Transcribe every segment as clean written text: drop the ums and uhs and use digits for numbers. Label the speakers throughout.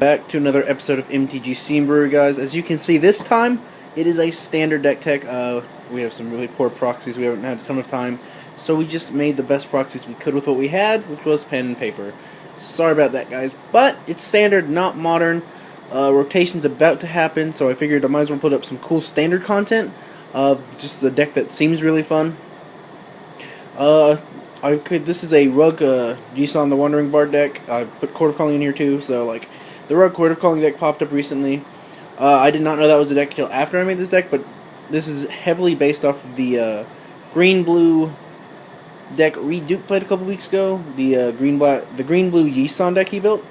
Speaker 1: Back to another episode of MTG Steam Brewery, guys. As you can see, this time it is a standard deck tech. We have some really poor proxies. We haven't had a ton of time, so we just made the best proxies we could with what we had, which was pen and paper. Sorry about that, guys, but it's standard, not modern. Rotation's about to happen, so I figured I might as well put up some cool standard content. Just a deck that seems really fun. This is a Rug Yisan the Wandering Bard deck. I put Court of Calling in here too, so like the Rug Court of Calling deck popped up recently. I did not know that was a deck until after I made this deck, but this is heavily based off of the green-blue deck Reduke played a couple weeks ago. The green-blue Yisan deck he built.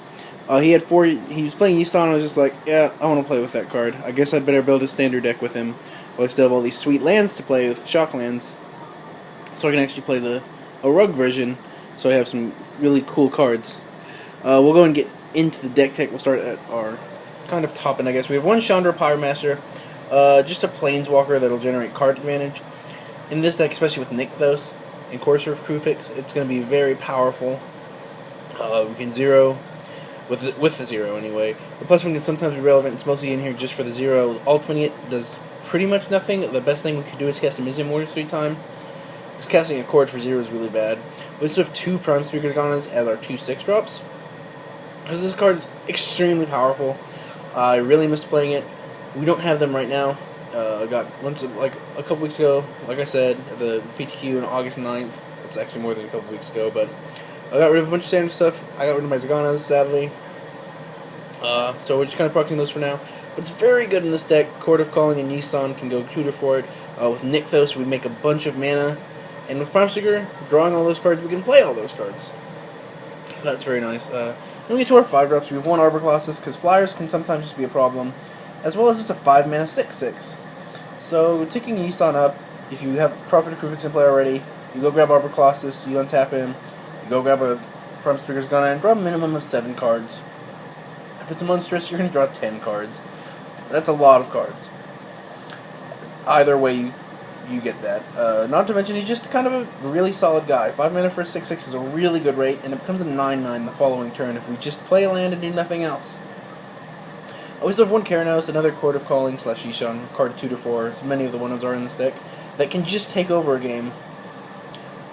Speaker 1: He was playing Yisan, and I was just like, yeah, I want to play with that card. I guess I'd better build a standard deck with him, while I still have all these sweet lands to play with, shock lands. So I can actually play a Rug version, so I have some really cool cards. We'll go and get into the deck tech. We'll start at our kind of top end, I guess. We have one Chandra Pyromaster, just a Planeswalker that'll generate card advantage. In this deck, especially with Nykthos and Courser of Kruphix, it's going to be very powerful. We can zero, with the zero anyway. The plus one can sometimes be relevant. It's mostly in here just for the zero. Ultimating it does pretty much nothing. The best thing we could do is cast a Mizzy Mortis 3 times. Because casting a Chord for 0 is really bad. We also have 2 Prime Speaker Ganas as our 2 6-drops. Because this card is extremely powerful. I really missed playing it. We don't have them right now. I got like a couple weeks ago, like I said, the PTQ on August 9th. It's actually more than a couple weeks ago, but I got rid of a bunch of standard stuff. I got rid of my Zaganas, sadly. So we're just kind of proccing those for now. But it's very good in this deck. Court of Calling and Yisan can go tutor for it. With Nykthos, we make a bunch of mana. And with Prime Speaker, drawing all those cards, we can play all those cards. That's very nice. Then we get to our 5-drops. We have 1 Arbor Colossus, because flyers can sometimes just be a problem. As well as it's a 5-mana 6/6. So, ticking Yisan up, if you have Prophet of Kruphix in play already, you go grab Arbor Colossus, you untap him, you go grab a Prime Speaker's Gunner, and draw a minimum of 7 cards. If it's a Monstrous, you're going to draw 10 cards. That's a lot of cards. Either way, you get that. Not to mention, he's just kind of a really solid guy. 5 mana for a 6/6 is a really good rate, and it becomes a 9/9 the following turn if we just play a land and do nothing else. We still have 1 Keranos, another Court of Calling / Yisan, card 2 to 4, as many of the one-ofs are in this deck, that can just take over a game.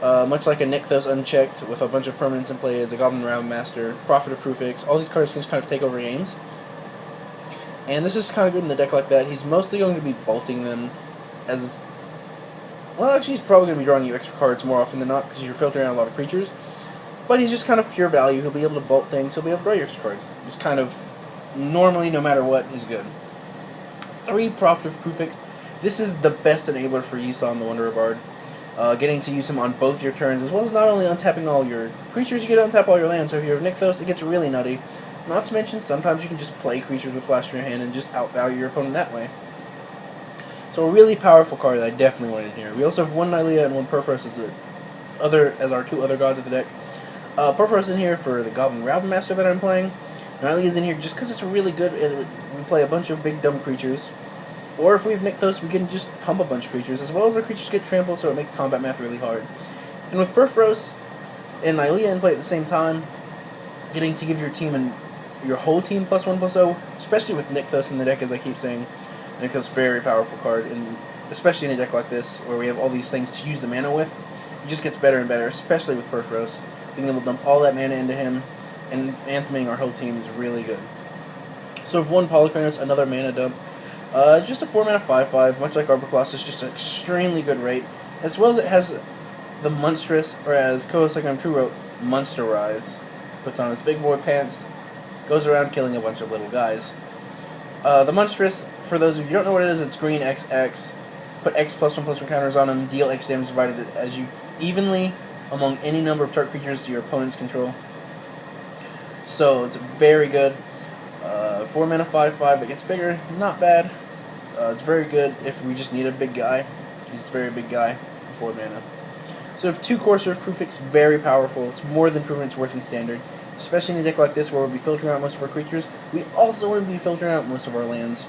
Speaker 1: Much like a Nykthos unchecked, with a bunch of permanents in play as a Goblin Roundmaster, Prophet of Kruphix, all these cards can just kind of take over games. And this is kind of good in the deck like that. He's mostly going to be bolting them as... Well, actually, he's probably going to be drawing you extra cards more often than not, because you're filtering out a lot of creatures. But he's just kind of pure value. He'll be able to bolt things. He'll be able to draw you extra cards. Just kind of, normally, no matter what, he's good. 3 Prophet of Kruphix. This is the best enabler for Yisan the Wanderer Bard. Getting to use him on both your turns, as well as not only untapping all your creatures, you get to untap all your lands. So if you have Nykthos, it gets really nutty. Not to mention, sometimes you can just play creatures with Flash in your hand and just outvalue your opponent that way. So a really powerful card that I definitely wanted in here. We also have 1 Nylea and 1 Perforos as our 2 other gods of the deck. Perforos in here for the Goblin Roundmaster that I'm playing. Nylea's in here just because it's really good and we play a bunch of big dumb creatures. Or if we have Nykthos, we can just pump a bunch of creatures, as well as our creatures get trampled, so it makes combat math really hard. And with Perforos and Nylea in play at the same time, getting to give your whole team +1/+0, especially with Nykthos in the deck, as I keep saying. Nykthos, very powerful card, and especially in a deck like this, where we have all these things to use the mana with, it just gets better and better, especially with Perforos. Being able to dump all that mana into him, and antheming our whole team is really good. So with 1 Polychronos, another mana dump. It's just a 4-mana 5/5, much like Arbor Colossus, just an extremely good rate, as well as it has the Monstrous, or as Koho True wrote, Monsterize. Puts on his big boy pants, goes around killing a bunch of little guys. The Monstrous, for those of you who don't know what it is, it's green XX. Put X +1/+1 counters on him, deal X damage divided as you evenly among any number of target creatures your opponents control. So it's very good. 4-mana 5/5, it gets bigger, not bad. It's very good if we just need a big guy. He's a very big guy for 4 mana. So we have 2 Courser of Kruphix, very powerful. It's more than proven its worth in standard. Especially in a deck like this where we'll be filtering out most of our creatures, we also want to be filtering out most of our lands.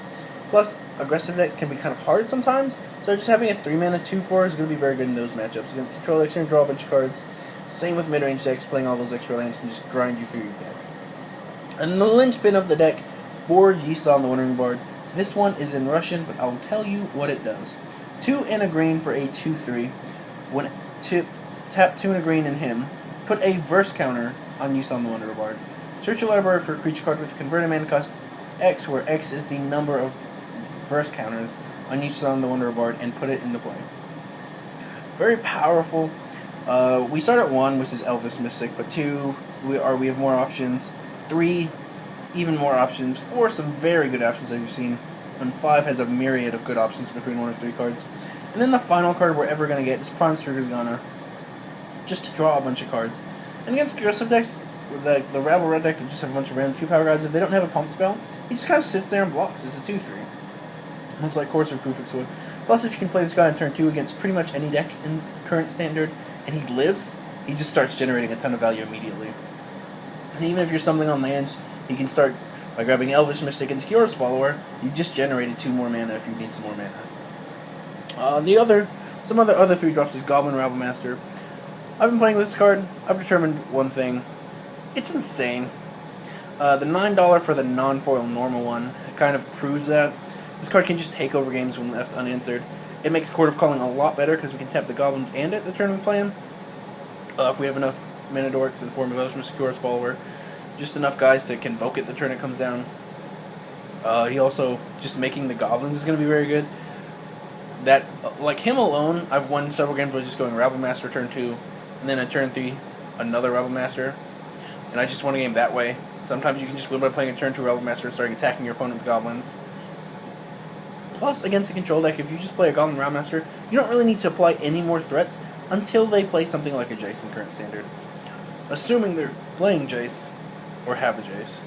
Speaker 1: Plus, aggressive decks can be kind of hard sometimes, so just having a 3-mana 2/4 is going to be very good in those matchups. Against control decks, you're going to draw a bunch of cards. Same with mid-range decks, playing all those extra lands can just grind you through your deck. And the linchpin of the deck for Yisan the Wandering Bard. This one is in Russian, but I'll tell you what it does. 2 and a green for a 2/3. When tap 2 and a green in him, put a verse counter on Yisan the Wandering Bard. Search your library for a creature card with converted mana cost X, where X is the number of verse counters on Yisan the Wandering Bard, and put it into play. Very powerful. We start at 1, which is Elvish Mystic, but 2, we have more options. 3, even more options. 4, some very good options that you've seen. And 5 has a myriad of good options between 1 or 3 cards. And then the final card we're ever going to get is Prawnsphere's Gonna, just to draw a bunch of cards. And against aggressive decks, the Rabble Red deck that just have a bunch of random 2-power guys, if they don't have a pump spell, he just kind of sits there and blocks. It's a 2/3. Much like Courser Prefix would. Plus, if you can play this guy on turn 2 against pretty much any deck in current standard, and he lives, he just starts generating a ton of value immediately. And even if you're stumbling on lands, he can start by grabbing Elvish Mystic and Curious Follower. You've just generated 2 more mana if you need some more mana. Some other 3 drops is Goblin Rabble Master. I've been playing this card. I've determined one thing. It's insane. The $9 for the non-foil normal one kind of proves that. This card can just take over games when left unanswered. It makes Court of Calling a lot better because we can tap the Goblins and at the turn we play him. If we have enough mana dorks in the form of Elvish Mystic, Curious Follower, just enough guys to convoke it the turn it comes down. He also, just making the Goblins is going to be very good. That, like him alone, I've won several games by just going Rabble Master turn 2, and then at turn 3, another Rabble Master. And I just won a game that way. Sometimes you can just win by playing a turn 2 Rabble Master and starting attacking your opponent's Goblins. Plus, against a control deck, if you just play a Goblin Rabble Master, you don't really need to apply any more threats until they play something like a Jace in current standard. Assuming they're playing Jace, or have a Jace.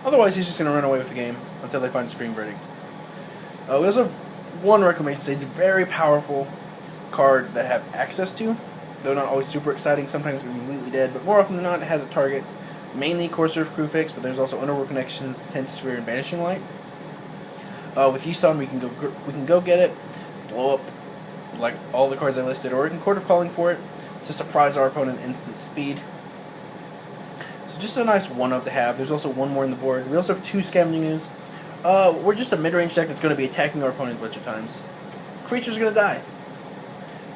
Speaker 1: Otherwise, he's just going to run away with the game until they find Supreme Verdict. We also have one Reclamation Sage, a very powerful card that I have access to, though not always super exciting. Sometimes it's completely dead, but more often than not, it has a target. Mainly Courser Prefix, but there's also Underworld Connections, Tense Sphere, and Banishing Light. With Yisan, we can go get it, blow up like all the cards I listed, or we can Court of Calling for it to surprise our opponent instant speed. So just a nice one-of to have. There's also one more in the board. We also have 2 Scavenging Ooze. We're just a mid-range deck that's going to be attacking our opponent a bunch of times. Creatures are going to die.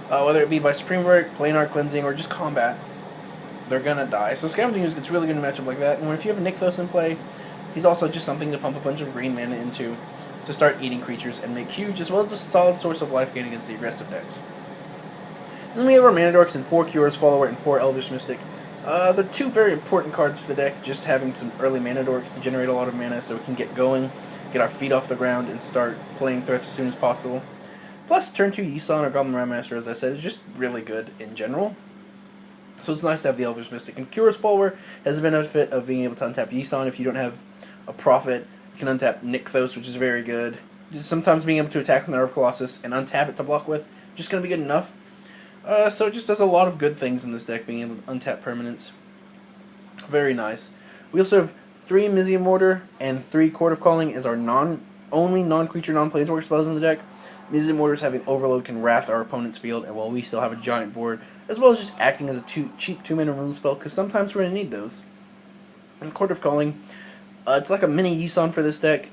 Speaker 1: Whether it be by Supreme Verdict, Planar Cleansing, or just combat, they're going to die. So Scavenging Ooze gets really good in a matchup like that. And if you have a Nykthos in play, he's also just something to pump a bunch of green mana into to start eating creatures and make huge, as well as a solid source of life gain against the aggressive decks. And then we have our Mana Dorks and 4 Curious Follower and 4 Elvish Mystic. They're 2 very important cards for the deck, just having some early Mana Dorks to generate a lot of mana so we can get going, get our feet off the ground, and start playing threats as soon as possible. Plus, turn 2 Yisan or Goblin Ram Master, as I said, is just really good in general. So it's nice to have the Elvish Mystic. And Curious Follower has the benefit of being able to untap Yisan if you don't have a Prophet. You can untap Nykthos, which is very good. Sometimes being able to attack from the Earth Colossus and untap it to block with, just going to be good enough. So it just does a lot of good things in this deck, being able to untap permanents. Very nice. We also have 3 Mizzium Mortar and 3 Court of Calling as our only non-creature, non-planeswalker spells in the deck. Mizzium Mortars having Overload can wrath our opponent's field, and while we still have a giant board, as well as just acting as a cheap 2-mana rune spell, because sometimes we're going to need those. And Court of Calling, it's like a mini Yisan for this deck,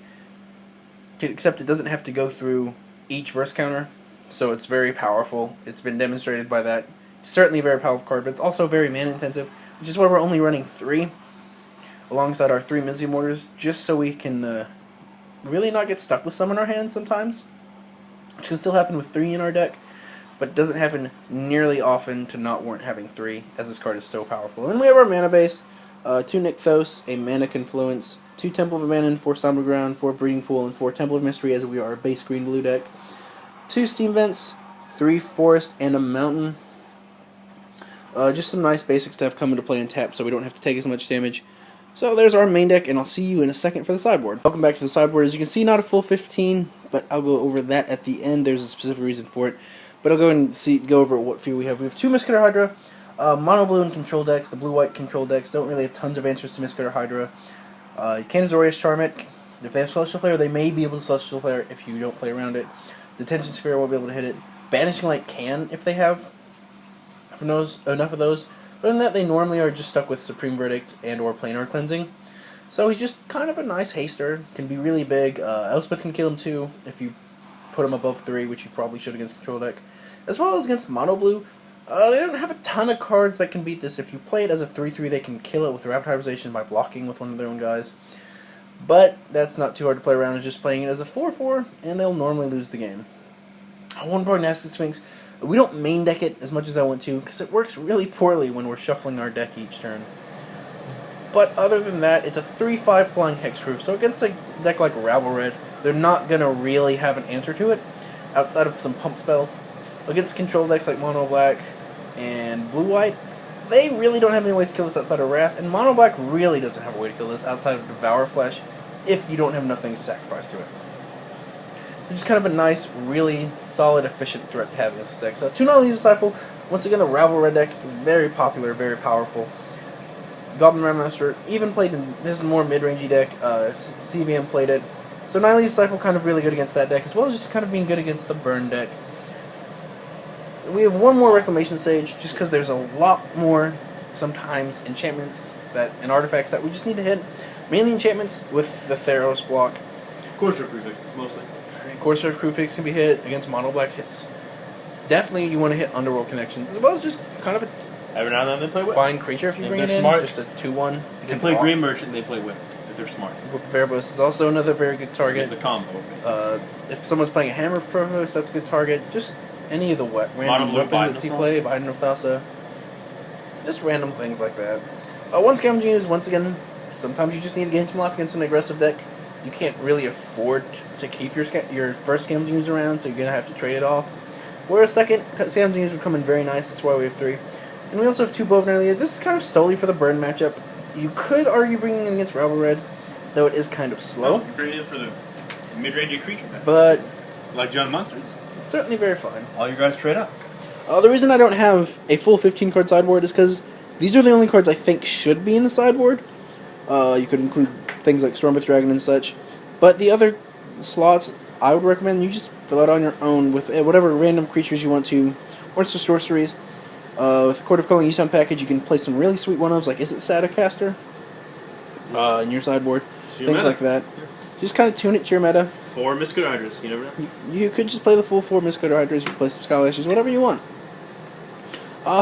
Speaker 1: except it doesn't have to go through each verse counter, so it's very powerful. It's been demonstrated by that. It's certainly a very powerful card, but it's also very mana intensive, which is why we're only running 3 alongside our 3 Mizzium Mortars, just so we can really not get stuck with some in our hands sometimes, which can still happen with 3 in our deck, but it doesn't happen nearly often to not warrant having 3, as this card is so powerful. And then we have our mana base, 2 Nykthos, a Mana Confluence, 2 Temple of Abandon, 4 Stomp Ground, 4 Breeding Pool, and 4 Temple of Mystery, as we are a base green-blue deck. 2 Steam Vents, 3 Forest, and a Mountain. Just some nice basic stuff come into play in tap, so we don't have to take as much damage. So there's our main deck, and I'll see you in a second for the sideboard. Welcome back to the sideboard. As you can see, not a full 15, but I'll go over that at the end. There's a specific reason for it. But I'll go and go over what few we have. We have 2 Mistcutter Hydra, mono blue and control decks. The blue-white control decks don't really have tons of answers to Mistcutter Hydra. Can Azorius Charm it. If they have Celestial Flare, they may be able to Celestial Flare if you don't play around it. Detention Sphere won't be able to hit it. Banishing Light can if they have enough of those. Other than that, they normally are just stuck with Supreme Verdict and or Planar Cleansing. So he's just kind of a nice haster. Can be really big. Elspeth can kill him too if you put him above 3, which you probably should against control deck. As well as against mono blue. They don't have a ton of cards that can beat this. If you play it as a 3/3, they can kill it with Raptorization by blocking with one of their own guys. But that's not too hard to play around. It's just playing it as a 4/4, and they'll normally lose the game. One Prognostic Sphinx. We don't main deck it as much as I want to, because it works really poorly when we're shuffling our deck each turn. But other than that, it's a 3/5 flying hexproof, so against a deck like Rabble Red, they're not going to really have an answer to it, outside of some pump spells. Against control decks like Mono Black and Blue White, they really don't have any ways to kill this outside of Wrath, and Mono Black really doesn't have a way to kill this outside of Devour Flesh, if you don't have enough things to sacrifice to it. So just kind of a nice, really solid, efficient threat to have against this deck. So 2 Lethal Disciple, once again the Rabble Red deck is very popular, very powerful. Goblin Rammaster even played in this more mid-rangey deck, CVM played it. So 9 Lethal Disciple kind of really good against that deck, as well as just kind of being good against the burn deck. We have one more Reclamation Sage, just because there's a lot more, sometimes, enchantments and artifacts that we just need to hit. Mainly enchantments with the Theros block.
Speaker 2: Corsair Prefix, mostly.
Speaker 1: Corsair Prefix can be hit against Mono Black hits. Definitely you want to hit Underworld Connections, as well as just kind of a
Speaker 2: Every now and then they play Whip.
Speaker 1: fine creature if you bring it in.
Speaker 2: Smart.
Speaker 1: Just a 2/1.
Speaker 2: They can play Green Merchant, they play Whip, if they're smart.
Speaker 1: Book of Erebos is also another very good target.
Speaker 2: It's a combo, basically.
Speaker 1: If someone's playing a Hammer Provost, that's a good target. Just any of the random
Speaker 2: Blue,
Speaker 1: weapons that you play, Biden of Thassa. Just random things like that. One Scavenging Ooze, once again, sometimes you just need to gain some life against an aggressive deck. You can't really afford to keep your first Scavenging Ooze around, so you're going to have to trade it off. Whereas second Scavenging Ooze would come in very nice, that's why we have 3. And we also have 2 Bovenalia. This is kind of solely for the burn matchup. You could argue bringing it against Rabble Red, though it is kind of slow.
Speaker 2: Bring it in for the mid-range creature match.
Speaker 1: But
Speaker 2: like John Monsters.
Speaker 1: It's certainly very fun.
Speaker 2: All you guys trade up.
Speaker 1: The reason I don't have a full 15-card sideboard is because these are the only cards I think should be in the sideboard. You could include things like Stormwrath Dragon and such. But the other slots, I would recommend you just fill out on your own with whatever random creatures you want to, or it's the sorceries. With the Court of Calling Yisan package, you can play some really sweet one-ofs, like Is It Satacaster? In your sideboard. Things like that. Just kind of tune it to your meta.
Speaker 2: 4 Miscuit Hydras, you never know.
Speaker 1: You could just play the full 4 Miscuit Hydras, you can play some Skylashes, whatever you want.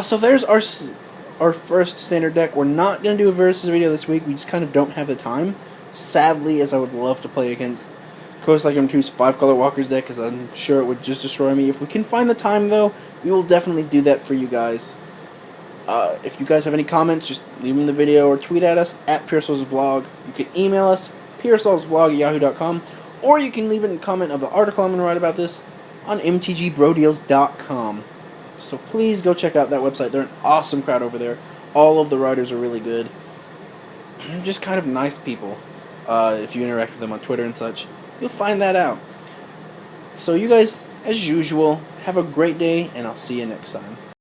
Speaker 1: So there's our first standard deck. We're not going to do a versus video this week, we just kind of don't have the time. Sadly, as I would love to play against Coast Like M2's 5-color Walker's deck, because I'm sure it would just destroy me. If we can find the time, though, we will definitely do that for you guys. If you guys have any comments, just leave them in the video or tweet at us at Pearsallsblog. You can email us, pearsallsblog@yahoo.com, or you can leave it in a comment of the article I'm going to write about this on mtgbrodeals.com. So please go check out that website. They're an awesome crowd over there. All of the writers are really good. They're just kind of nice people. If you interact with them on Twitter and such, you'll find that out. So you guys, as usual, have a great day, and I'll see you next time.